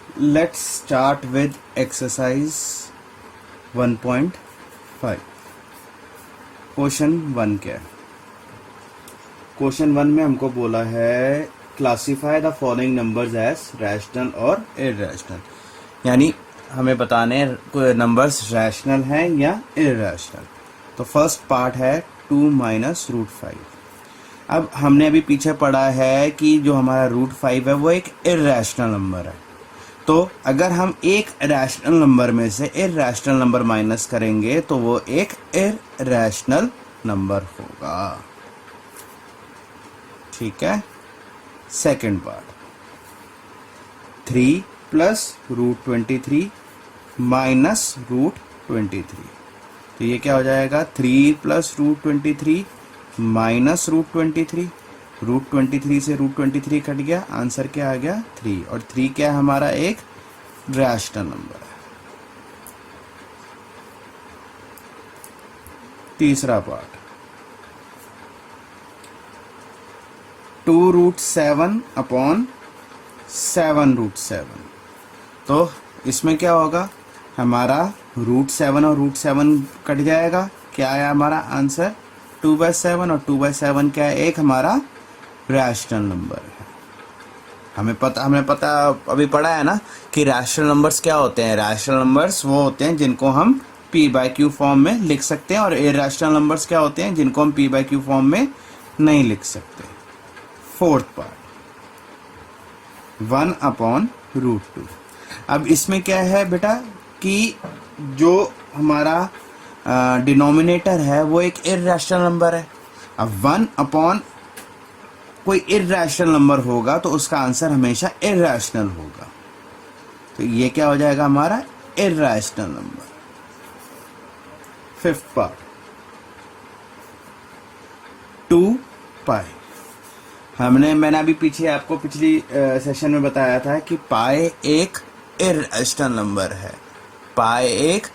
Let's start with exercise 1.5. Question 1 क्या है? Question 1 में हमको बोला है classify the following numbers as rational और इरैशनल, यानी हमें बताने नंबर्स रैशनल हैं या इरैशनल। तो फर्स्ट पार्ट है 2 माइनस रूट 5। अब हमने अभी पीछे पढ़ा है कि जो हमारा रूट 5 है वो एक इरैशनल नंबर है। तो अगर हम एक रैशनल नंबर में से इरैशनल नंबर माइनस करेंगे तो वो एक इरैशनल नंबर होगा। ठीक है। Second part 3 plus root 23 minus root 23। तो ये क्या हो जाएगा? 3 plus root 23 minus root 23। Root 23 से रूट 23 कट गया, आंसर क्या आ गया? 3। और 3 क्या है? हमारा एक रैशनल नंबर है। तीसरा पार्ट 2 रूट 7 अपॉन 7 रूट 7। तो इसमें क्या होगा? हमारा रूट 7 और रूट 7 कट जाएगा, क्या आया हमारा आंसर? 2/7। और 2/7 क्या है? एक हमारा रैशनल नंबर है। हमने पता अभी पढ़ा है ना कि रैशनल नंबर्स क्या होते हैं। रैशनल नंबर्स वो होते हैं जिनको हम p/q फॉर्म में लिख सकते हैं, और इरैशनल नंबर्स क्या होते हैं जिनको हम p/q फॉर्म में नहीं लिख सकते। Fourth part 1 upon root 2। अब इसमें क्या है बेटा कि जो हमारा डिनोमिनेटर है वो एक इरैशनल नंबर है। अब 1 अपॉन कोई इरैशनल नंबर होगा तो उसका आंसर हमेशा इरैशनल होगा। तो ये क्या हो जाएगा? हमारा इरैशनल नंबर। Fifth part 2π। मैंने अभी पीछे आपको पिछली सेशन में बताया था कि पाई एक इरैशनल नंबर है। पाई एक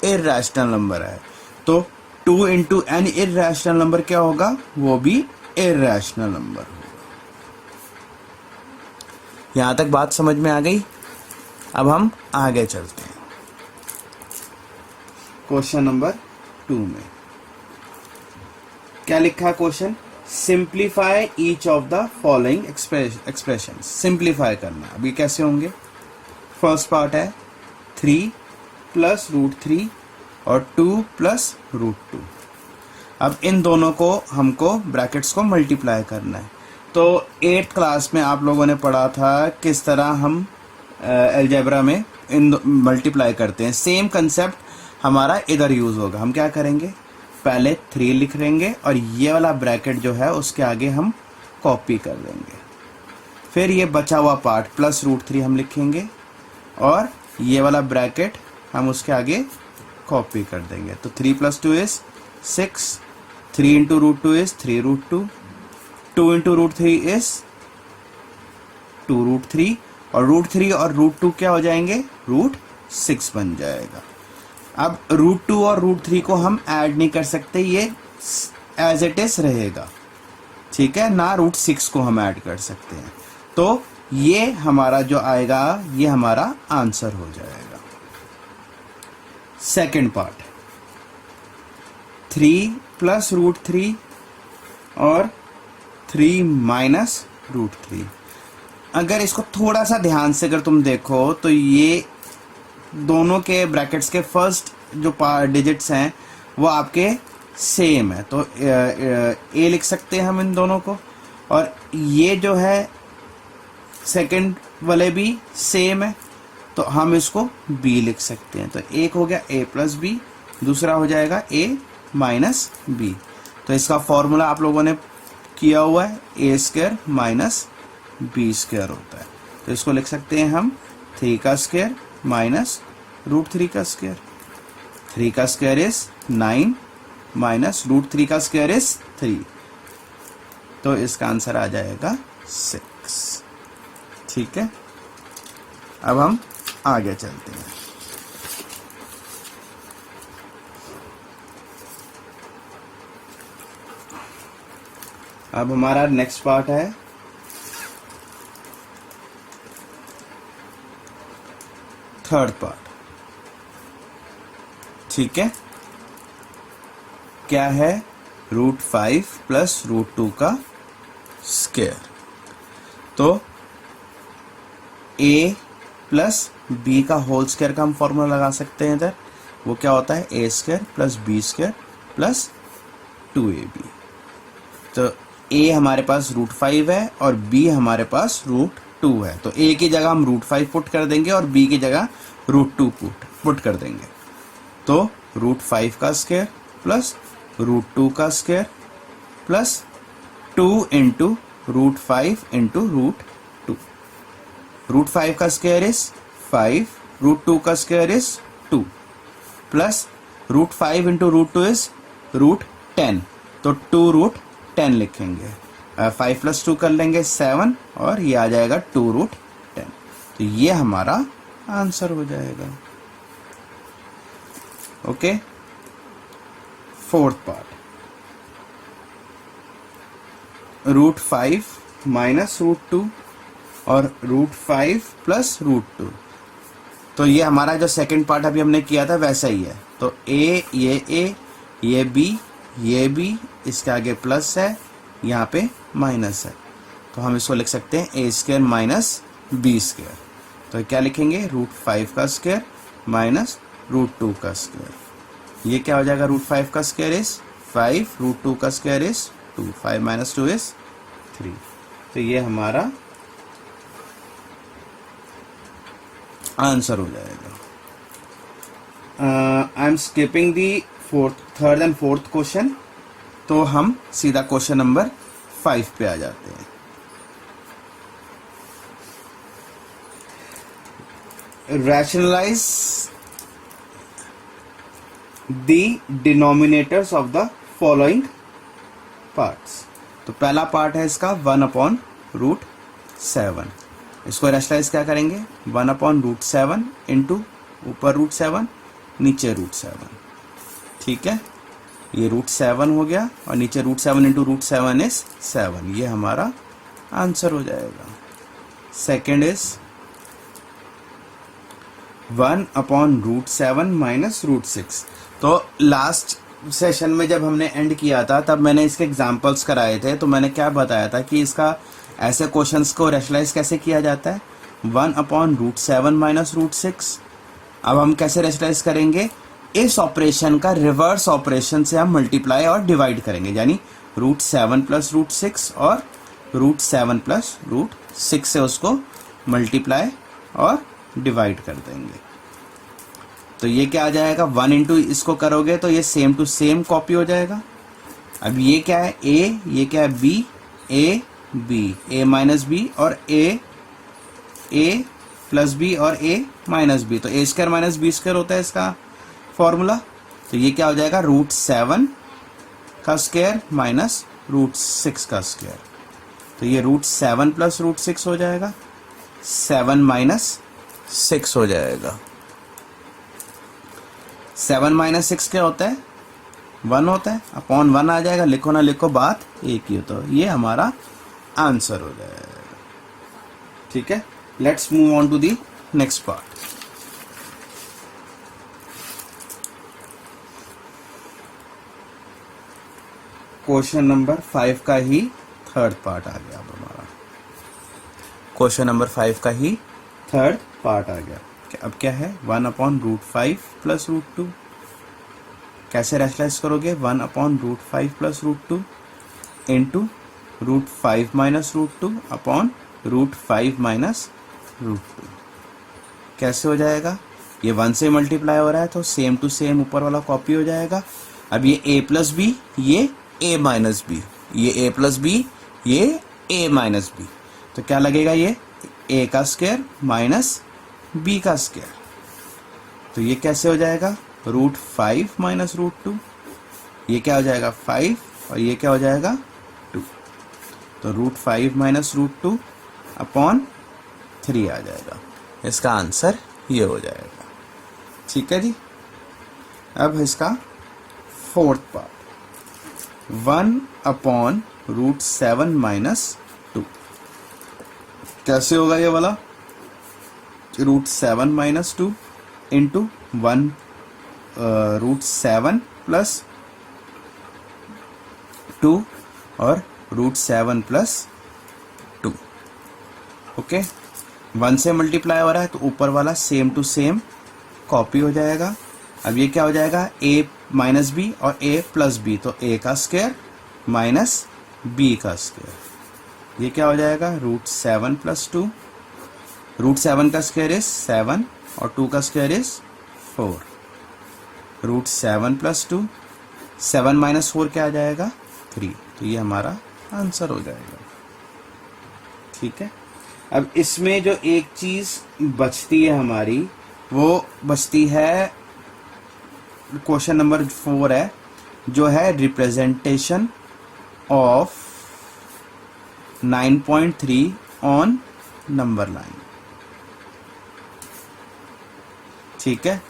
इरैशनल नंबर है, तो 2 इंटू एन इरैशनल नंबर क्या होगा? वो भी इरैशनल नंबर होगा। यहां तक बात समझ में आ गई? अब हम आगे चलते हैं। क्वेश्चन नंबर 2 में क्या लिखा है question? Simplify each of the following expression. Simplify करना। अभी कैसे होंगे? फर्स्ट पार्ट है 3 प्लस रूट 3 और 2 प्लस रूट 2। अब इन दोनों को हमको ब्रैकेट्स को मल्टीप्लाई करना है। तो 8th क्लास में आप लोगों ने पढ़ा था किस तरह हम अलजेब्रा में इन मल्टीप्लाई करते हैं। सेम कंसेप्ट हमारा इधर यूज होगा। हम क्या करेंगे? पहले 3 लिख लेंगे और ये वाला ब्रैकेट जो है उसके आगे हम कॉपी कर देंगे। फिर ये बचा हुआ पार्ट प्लस रूट 3 हम लिखेंगे और ये वाला ब्रैकेट हम उसके आगे कॉपी कर देंगे। तो 3 + 2 is 6। 3 into root 2 is 3 root 2। 2 into root 3 is 2 root 3। और रूट 3 और रूट 2 क्या हो जाएंगे? रूट 6 बन जाएगा। अब रूट 2 और रूट 3 को हम ऐड नहीं कर सकते, ये एज इट इज रहेगा। ठीक है ना? रूट 6 को हम ऐड कर सकते हैं। तो ये हमारा जो आएगा ये हमारा आंसर हो जाएगा। सेकंड पार्ट 3 प्लस रूट 3 और 3 माइनस रूट 3। अगर इसको थोड़ा सा ध्यान से अगर तुम देखो तो ये दोनों के ब्रैकेट्स के फर्स्ट जो डिजिट्स हैं वो आपके सेम है। तो ए लिख सकते हैं हम इन दोनों को, और ये जो है सेकंड वाले भी सेम है तो हम इसको बी लिख सकते हैं। तो एक हो गया a प्लस बी, दूसरा हो जाएगा a माइनस बी। तो इसका फॉर्मूला आप लोगों ने किया हुआ है, a² माइनस b² होता है। तो इसको लिख सकते हैं हम 3 का स्क्वायर माइनस रूट 3 का स्क्वायर। 3 का स्क्वायर इज 9 माइनस रूट 3 का स्क्वायर इज 3। तो इसका आंसर आ जाएगा 6। ठीक है। अब हम आगे चलते हैं। अब हमारा नेक्स्ट पार्ट है थर्ड पार्ट, ठीक है, क्या है, √5 प्लस √2 का स्क्वायर। तो a प्लस बी का होल स्क्वायर का हम फॉर्मूला लगा सकते हैं इधर, वो क्या होता है, a square plus B square plus 2ab। तो a हमारे पास √5 है और b हमारे पास √2 है, तो a की जगह हम √5 पुट कर देंगे और b की जगह √2 पुट कर देंगे। तो √5 का स्क्वायर प्लस √2 का स्क्वायर प्लस 2 इंटू √5 इंटू √2। √5 का स्क्वायर इज 5, √2 का square is 2 plus √5 into √2 is √10, तो 2√10 लिखेंगे। 5 प्लस 2 कर लेंगे 7 और ये आ जाएगा 2√10। तो ये हमारा आंसर हो जाएगा। ओके, फोर्थ पार्ट, √5 माइनस √2 और √5 प्लस √2। तो ये हमारा जो सेकंड पार्ट अभी हमने किया था वैसा ही है। तो a, ये b, ये b, इसके आगे प्लस है, यहाँ पे माइनस है, तो हम इसको लिख सकते हैं a square minus b square. तो क्या लिखेंगे, √5 का स्क्वायर माइनस √2 का स्क्वायर। ये क्या हो जाएगा, √5 का स्क्वायर इज 5, √2 का स्क्वायर इज 2, 5 माइनस 2 इज 3। तो ये हमारा आंसर हो जाएगा। I am skipping the third and fourth question, तो हम सीधा क्वेश्चन नंबर 5 पे आ जाते हैं। Rationalise the denominators of the following parts. तो पहला पार्ट है इसका 1/√7। इसको रैशनलाइज क्या करेंगे, 1/√7 इंटू ऊपर √7 नीचे √7, ठीक है, ये √7 हो गया और नीचे √7 इंटू √7 इज 7। ये हमारा आंसर हो जाएगा। Second is 1/√7 minus √6। तो लास्ट सेशन में जब हमने एंड किया था तब मैंने इसके एग्जांपल्स कराए थे, तो मैंने क्या बताया था कि इसका ऐसे क्वेश्चंस को रैशनलाइज कैसे किया जाता है, 1/√7 माइनस √6। अब हम कैसे रैशनलाइज करेंगे, इस ऑपरेशन का रिवर्स ऑपरेशन से हम मल्टीप्लाई और डिवाइड करेंगे, यानी √7 प्लस √6 और √7 प्लस √6 से उसको मल्टीप्लाई और डिवाइड कर देंगे। तो ये क्या आ जाएगा, 1 इंटू इसको करोगे तो ये सेम टू सेम कॉपी हो जाएगा। अब ये क्या है, a, ये क्या है b, a माइनस बी और a प्लस बी और a माइनस बी, तो a square minus B square होता है इसका फॉर्मूला। तो ये क्या हो जाएगा, √7 का स्क्वायर माइनस √6 का स्क्वायर। तो ये √7 प्लस √6 हो जाएगा, 7 माइनस 6 हो जाएगा। 7 माइनस 6 क्या होता है, 1 होता है, अपॉन 1 आ जाएगा, लिखो ना लिखो बात एक ही हो। तो ये हमारा आंसर हो जाएगा, ठीक है। Let's move on to the next part. Question number 5 का ही थर्ड पार्ट आ गया अब हमारा। क्वेश्चन नंबर 5 का ही थर्ड पार्ट आ गया। अब क्या है, 1/√5 प्लस √2। कैसे रैशनलाइज करोगे, 1/√5 plus √2 into √5 minus √2 upon √5 minus √2। कैसे हो जाएगा, ये 1 से मल्टीप्लाई हो रहा है तो सेम टू सेम ऊपर वाला कॉपी हो जाएगा। अब ये a प्लस बी, ये a माइनस बी, ये a प्लस बी, ये a माइनस बी, तो क्या लगेगा, ये a का स्क्वायर माइनस b का स्क्वायर। तो ये कैसे हो जाएगा, √5 माइनस √2, ये क्या हो जाएगा 5 और ये क्या हो जाएगा 2। तो √5 माइनस √2 अपॉन 3 आ जाएगा। इसका आंसर ये हो जाएगा, ठीक है जी। अब इसका फोर्थ पार्ट, 1/√7 माइनस 2। कैसे होगा ये वाला, root 7 minus 2 into 1 root 7 plus 2 और रूट 7 प्लस 2। ओके, 1 से मल्टीप्लाई हो रहा है तो ऊपर वाला सेम टू सेम कॉपी हो जाएगा। अब ये क्या हो जाएगा, a माइनस बी और a प्लस बी, तो a का स्क्वायर माइनस b का स्क्वायर। ये क्या हो जाएगा, रूट 7 प्लस 2, रूट 7 का स्क्वायर इज 7 और 2 का square is 4, root 7 plus 2, 7 minus 4 क्या आ जाएगा, 3। तो ये हमारा आंसर हो जाएगा। ठीक है, अब इसमें जो एक चीज बचती है हमारी, वो बचती है क्वेश्चन नंबर 4 है, जो है representation of 9.3 on number line. ठीक है,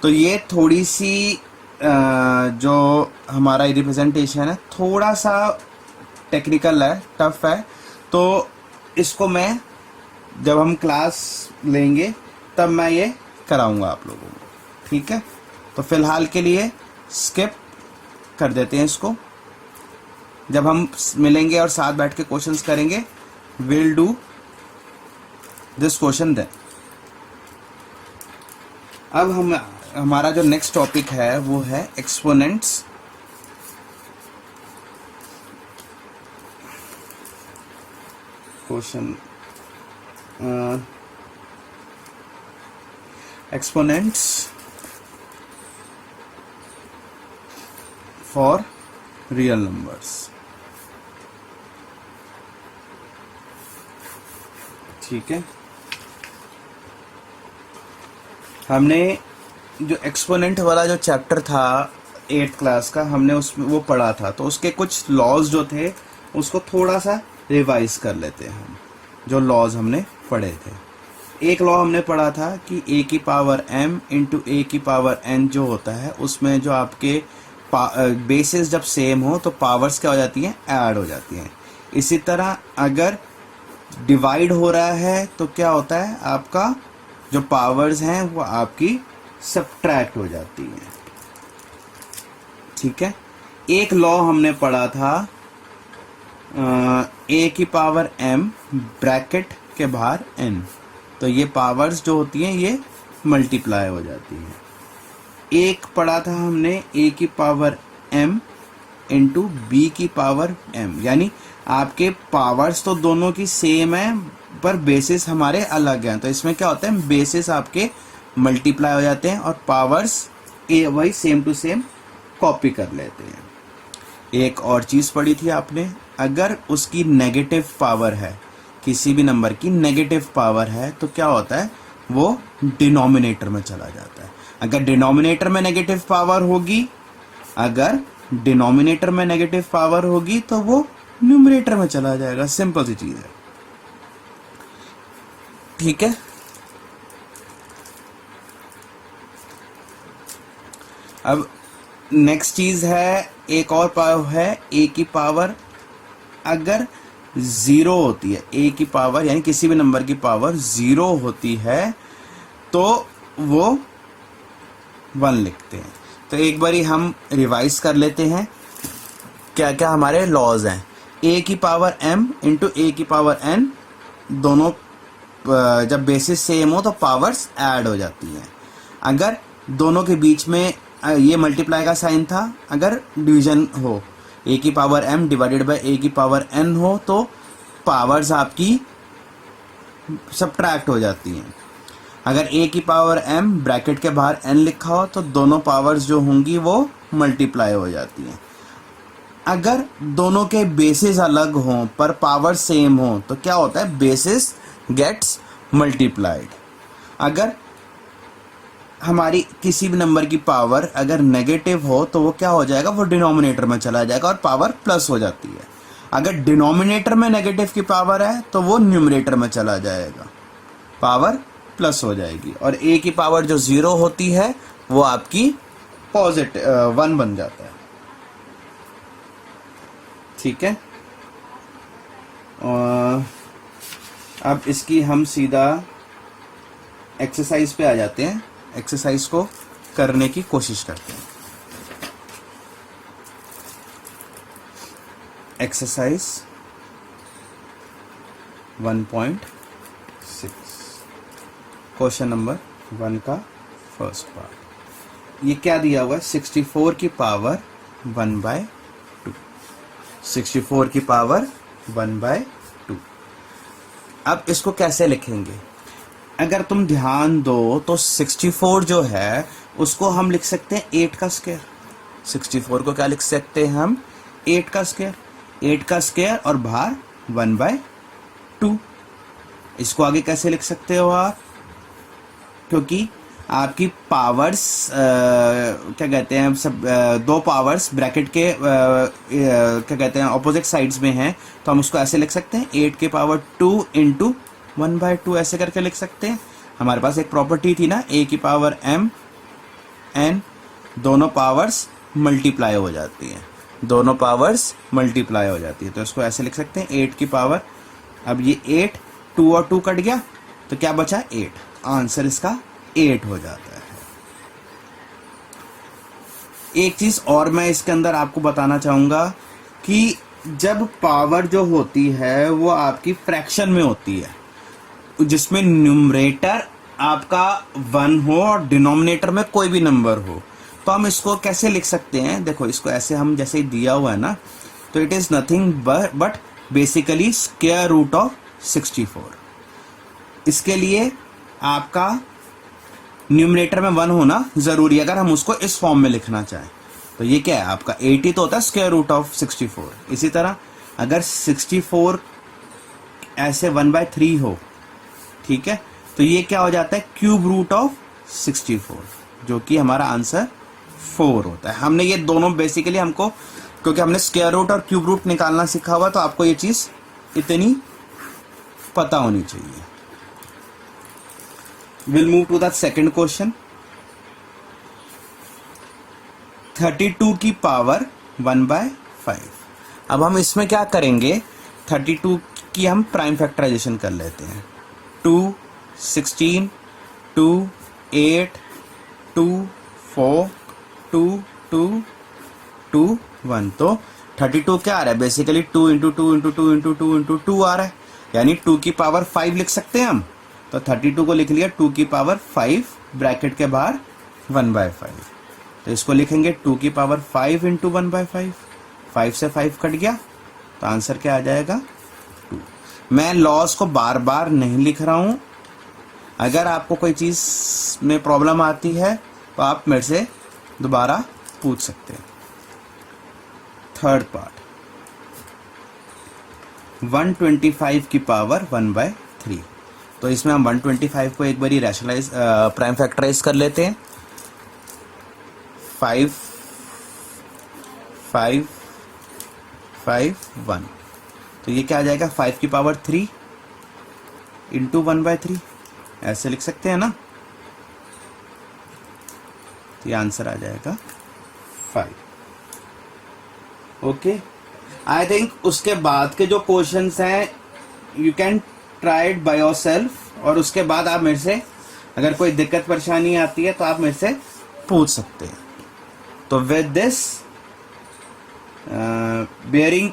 तो ये थोड़ी सी जो हमारा रिप्रेजेंटेशन है थोड़ा सा टेक्निकल है, टफ है, तो इसको मैं जब हम क्लास लेंगे तब मैं ये कराऊंगा आप लोगों को। ठीक है, तो फिलहाल के लिए स्किप कर देते हैं इसको। जब हम मिलेंगे और साथ बैठ के क्वेश्चंस करेंगे, will do this question then. अब हमारा जो नेक्स्ट टॉपिक है वो है exponents. Question exponents for real numbers. ठीक है, हमने जो एक्सपोनेंट वाला जो चैप्टर था 8th क्लास का, हमने उसमें वो पढ़ा था, तो उसके कुछ लॉज जो थे उसको थोड़ा सा रिवाइज कर लेते हैं हम, जो लॉज हमने पढ़े थे। एक लॉ हमने पढ़ा था कि a की पावर m इंटू ए की पावर n जो होता है, उसमें जो आपके बेसिस जब सेम हो तो पावर्स क्या हो जाती हैं, ऐड हो जाती हैं। इसी तरह अगर डिवाइड हो रहा है तो क्या होता है, आपका जो पावर्स हैं वो आपकी सब्ट्रैक्ट हो जाती हैं। ठीक है, एक लॉ हमने पढ़ा था a की पावर m ब्रैकेट के बाहर n, तो ये पावर्स जो होती हैं ये मल्टीप्लाई हो जाती हैं। एक पढ़ा था हमने a की पावर m इंटू बी की पावर m, यानी आपके पावर्स तो दोनों की सेम है पर बेसिस हमारे अलग हैं, तो इसमें क्या होता है, बेसिस आपके मल्टीप्लाई हो जाते हैं और पावर्स वही सेम टू सेम कॉपी कर लेते हैं। एक और चीज पढ़ी थी आपने, अगर उसकी नेगेटिव पावर है, किसी भी नंबर की नेगेटिव पावर है, तो क्या होता है, वो डिनोमिनेटर में चला जाता है। अगर डिनोमिनेटर में नेगेटिव पावर होगी, अगर डिनोमिनेटर में नेगेटिव पावर होगी तो वो न्यूमरेटर में चला जाएगा। सिंपल सी चीज है। ठीक है, अब नेक्स्ट चीज है, एक और पावर है a की पावर अगर 0 होती है, a की पावर यानी किसी भी नंबर की पावर 0 होती है तो वो 1 लिखते हैं। तो एक बारी हम रिवाइज कर लेते हैं क्या क्या हमारे लॉज हैं। a की पावर m इंटू ए की पावर n, दोनों जब बेसिस सेम हो तो पावर्स ऐड हो जाती हैं। अगर दोनों के बीच में ये मल्टीप्लाई का साइन था, अगर डिवीजन हो, a की power m divided by a की पावर n हो तो पावर्स आपकी सब्ट्रैक्ट हो जाती हैं। अगर a की पावर m ब्रैकेट के बाहर n लिखा हो तो दोनों पावर्स जो होंगी वो मल्टीप्लाई हो जाती हैं। अगर दोनों के बेसिस अलग हों पर पावर सेम हो तो क्या होता है, बेसिस गेट्स मल्टीप्लाइड। अगर हमारी किसी भी नंबर की पावर अगर नेगेटिव हो तो वो क्या हो जाएगा, वो डिनोमिनेटर में चला जाएगा और पावर प्लस हो जाती है। अगर डिनोमिनेटर में नेगेटिव की पावर है तो वो न्यूमरेटर में चला जाएगा, पावर प्लस हो जाएगी। और a की पावर जो 0 होती है वो आपकी पॉजिटिव 1 बन जाता है। ठीक है, अब इसकी हम सीधा एक्सरसाइज पे आ जाते हैं, एक्सरसाइज को करने की कोशिश करते हैं। एक्सरसाइज 1.6 क्वेश्चन नंबर 1 का फर्स्ट पार्ट। ये क्या दिया हुआ है? 64 की पावर 1/2। 64 की पावर 1/2। अब इसको कैसे लिखेंगे? अगर तुम ध्यान दो तो 64 जो है उसको हम लिख सकते हैं 8 का स्क्वायर। 64 को क्या लिख सकते हैं हम? 8 का स्क्वायर। 8 का स्क्वायर और बाहर 1/2। इसको आगे कैसे लिख सकते हो आप? क्योंकि आपकी पावर्स क्या कहते हैं सब दो पावर्स ब्रैकेट के क्या कहते हैं ऑपोजिट साइड्स में हैं, तो हम उसको ऐसे लिख सकते हैं 8 की पावर 2 इंटू 1/2 ऐसे करके लिख सकते हैं। हमारे पास एक प्रॉपर्टी थी ना, a की पावर m n, दोनों पावर्स मल्टीप्लाई हो जाती हैं, दोनों पावर्स मल्टीप्लाई हो जाती है, तो इसको ऐसे लिख सकते हैं 8 की पावर। अब ये 8 2 और 2 कट गया तो क्या बचा? 8। आंसर इसका 8 हो जाता है। एक चीज और मैं इसके अंदर आपको बताना चाहूंगा कि जब पावर जो होती है वो आपकी फ्रैक्शन में होती है, जिसमें न्यूमरेटर आपका 1 हो और डिनोमिनेटर में कोई भी नंबर हो, तो हम इसको कैसे लिख सकते हैं? देखो इसको ऐसे हम जैसे ही दिया हुआ है ना, तो it is nothing but basically square root of 64। इसके लिए आपका न्यूमरेटर में 1 होना जरूरी है अगर हम उसको इस फॉर्म में लिखना चाहें। तो ये क्या है आपका 80 तो होता है स्क्वायर रूट ऑफ 64। इसी तरह अगर 64 ऐसे 1/3 हो, ठीक है, तो ये क्या हो जाता है? क्यूब रूट ऑफ 64, जो कि हमारा आंसर 4 होता है। हमने ये दोनों बेसिकली हमको, क्योंकि हमने स्क्वायर रूट और क्यूब रूट निकालना सीखा हुआ, तो आपको ये चीज इतनी पता होनी चाहिए। We'll move to the second question. 32 की पावर 1/5। अब हम इसमें क्या करेंगे? 32 की हम प्राइम फैक्टराइजेशन कर लेते हैं। 2 16 2 8 2 4 2 2 2 1। तो 32 क्या आ रहा है? Basically 2 into 2 into 2 into 2 into 2 आ रहा है, यानी 2 की पावर 5 लिख सकते हैं हम। तो 32 को लिख लिया 2 की पावर 5 ब्रैकेट के बाहर 1/5। तो इसको लिखेंगे 2 की पावर 5 इंटू 1/5। 5 से 5 कट गया तो आंसर क्या आ जाएगा? 2। मैं लॉस को बार बार नहीं लिख रहा हूं। अगर आपको कोई चीज में प्रॉब्लम आती है तो आप मेरे से दोबारा पूछ सकते हैं। थर्ड पार्ट 125 की पावर 1/3। तो इसमें हम 125 को एक बारी रैशनलाइज प्राइम फैक्टराइज कर लेते हैं। 5 5 5 1। तो ये क्या आ जाएगा? 5 की पावर 3 इंटू 1/3 ऐसे लिख सकते हैं ना, तो ये आंसर आ जाएगा 5। ओके, आई थिंक उसके बाद के जो क्वेश्चंस हैं you can try it by yourself, और उसके बाद आप मेरे से अगर कोई दिक्कत परेशानी आती है तो आप मेरे से पूछ सकते हैं। तो with this bearing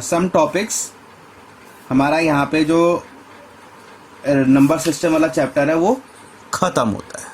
some topics, हमारा यहाँ पे जो नंबर सिस्टम वाला चैप्टर है वो खत्म होता है।